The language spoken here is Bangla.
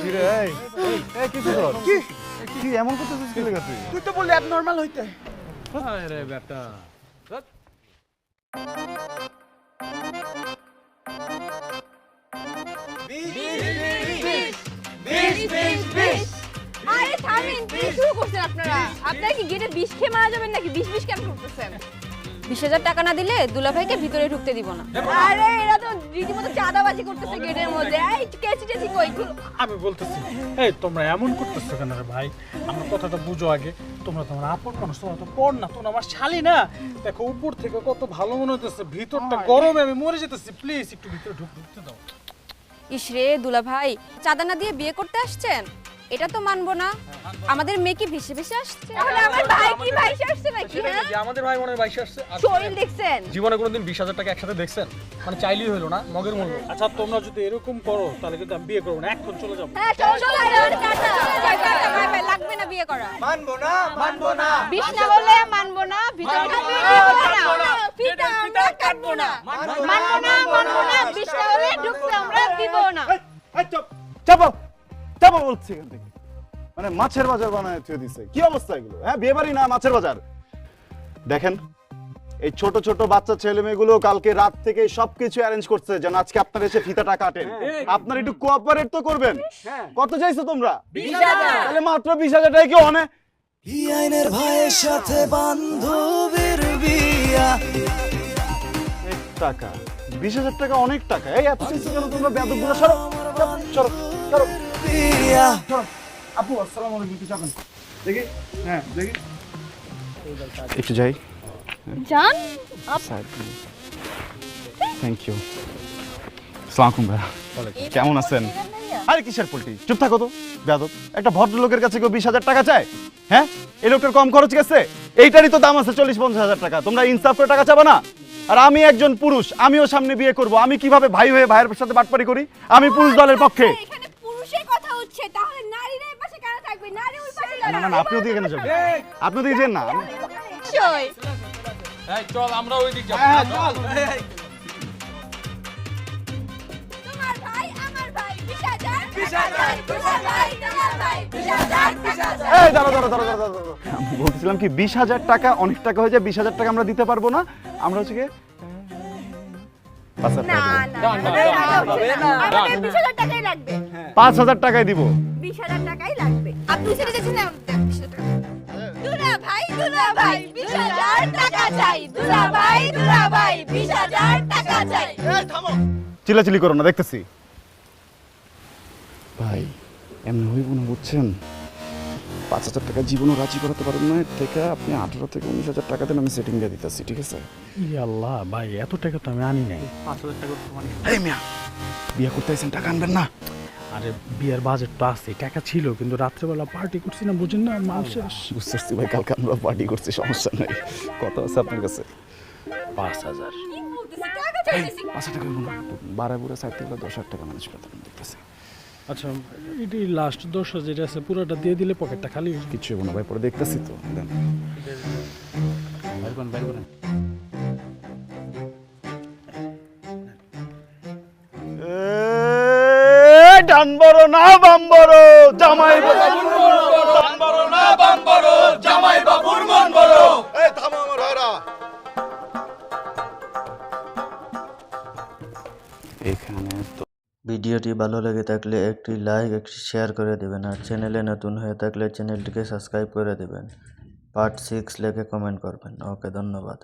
কি রে এই কিছু কর কি এমন করতেছিস কি লাগা তুই তো বললি অ্যাবনর্মাল হইতে। আরে বেটা আরে থামেন, কি শুরু করছেন আপনারা? আপনারা কি গেটে বিষ খেয়ে মারা যাবেন নাকি? বিষ কেন করতেছেন? 20,000 টাকা না দিলে দুলাভাইকে ভিতরে ঢুকতে দিব না। আরে এরা তো রীতিমতো চাঁদাবাজি করতেছে গেটের মধ্যে। এই কেচি টেচি কই? আমি বলতেছি এই তোমরা এমন করতেছো কেন রে ভাই? আমার কথাটা বুঝো আগে। তোমরা তোমার আপন মানুষ, তোমরা তো পড় না, তোমরা আমার শালি না। দেখো উপর থেকে কত ভালো মনে হইতেছে, ভিতরটা গরমে আমি মরে যেতেছি। প্লিজ একটু ভিতরে ঢুকতে দাও। ইসরে দুলাভাই, চাঁদা না দিয়ে বিয়ে করতে আসছেন? এটা তো মানবো না। আমাদের মেয়ে কি ভেসে ভেসে আসছে? তাহলে আমার ভাই কি ভাইসে আসছে নাকি? আমাদের ভাই মনে হয় বাইশে আসছে। শরীর দেখছেন? জীবনে কোনোদিন 20,000 টাকা একসাথে দেখছেন? মানে চাইলেই হলো না, মগের মূল্য। আচ্ছা তোমরা যদি এরকম করো তাহলে কিন্তু আমি বিয়ে করবো না, এখন চলে যাবো। হ্যাঁ চলো ভাই লাগবে না বিয়ে করা। মানবো না। বিষ না বলে মানবো না, ভিতরে ফিটা আমরা কাটবো না। মানবো না, বিষ না হলে ঢুকতে আমরা দিব না। চাপা বলছি এখান থেকে মানে মাছের বাজার বানায় থুয়ে দিছে কি অবস্থা এগুলো হ্যাঁ বিয়ে বাড়ি না মাছের বাজার দেখেন এই ছোট ছোট বাচ্চা ছেলে মেয়েগুলো কালকে রাত থেকে সবকিছু অ্যারেঞ্জ করছে যেন আজকে আপনারা এসে ফিতাটা কাটেন আপনারা একটু কোঅপারেট তো করবেন কত চাইছো তোমরা 20,000 তাহলে মাত্র 20,000 টাকা কি অনে আইনের ভাইয়ের সাথে বান্ধবীর বিয়া টাকা 20,000 টাকা অনেক টাকা এই এত কিছু কেন তোমরা বেয়াদবগুলো সরো সরো বিয়া আপু আসসালামু আলাইকুম একটু চাপেন দেখি হ্যাঁ দেখি একটু যাই জান থ্যাংক ইউ আসসালামু আলাইকুম কেমন আছেন আরে কিসের পল্টি চুপ থাকো তো বেয়াদব একটা ভদ্রলোকের কাছে কেউ 20,000 টাকা চায় হ্যাঁ এই লোকটার কম খরচ গেছে এইটারই তো দাম আছে 40-50,000 টাকা তোমরা ইনসাফ করে টাকা চাবা না আর আমি একজন পুরুষ আমিও সামনে বিয়ে করব আমি কিভাবে ভাই হয়ে ভাইয়ের সাথে বাটপারি করি আমি পুরুষ দলের পক্ষে এখানে পুরুষের কথা হচ্ছে তাহলে নারীরা এই পাশে কেন থাকবে নারী ওই পাশে না না আপনিও দিয়ে এখানে যাবেন আপনিও দিয়ে যান না নিশ্চয় এই চল আমরা ওই দিক যাবো। তোমার ভাই আমার ভাই 20,000 তোমার ভাই 20,000 এই দাঁড়াও আমি বলছিলাম কি 20,000 টাকা অনেক টাকা হয়ে যায় 20,000 টাকা আমরা দিতে পারবো না আমরা হচ্ছে কি না আমাদের 20,000 টাকাই লাগবে 5,000 টাকাই দিব 20,000 টাকাই লাগবে আপনি ছেড়ে যাচ্ছেন না 20,000 টাকা দুলা ভাই 20,000 টাকা চাই দুলা ভাই 20,000 টাকা চাই এই থামো। চিল্লাচিল্লি করো না দেখতেছি ভাই এমনি হইব না বুঝছেন 5,000 টাকা জীবনও রাজি করাতে পারবেন না এর থেকে আপনি 18 থেকে 19,000 টাকা দেন আমি সেটিং দিয়ে দিতেছি ঠিক আছে ই আল্লাহ ভাই এত টাকা তো আমি আনি নাই। 5,000 টাকা মানে এই মিয়া বিয়ে করতে আইছেন টাকা আনবেন না আরে বিয়ের বাজেট তো আছে, টাকা ছিল কিন্তু রাত্রেবেলা পার্টি করছি না বুঝেন না মানুষের। বুঝতেছি ভাই কালকে আমরা পার্টি করছি সমস্যা নাই কত আছে আপনার কাছে 5,000 কি বলতেছ টাকা চাইতেছি 5,000 টাকা বলুন বারা বুড়া সাইড থেকে 10,000 টাকা ম্যানেজ করতে দেখতেছি আচ্ছা এটি লাস্ট 10,000 যেটা আছে পুরোটা দিয়ে দিলে পকেটটা খালি হয়ে যাবে। কিছু হবো না ভাই পরে দেখতেছি তো দেন বাইর করেন ডান বড় না বাম বড় জামাই বাবুর মন বড়। এই থামো আমার ভাইরা। এখানে তো ভিডিওটি ভালো লেগে থাকলে একটি লাইক একটি শেয়ার করে দেবেন আর চ্যানেলে নতুন হয়ে থাকলে চ্যানেলটিকে সাবস্ক্রাইব করে দেবেন পার্ট 6 লিখে কমেন্ট করবেন ওকে ধন্যবাদ।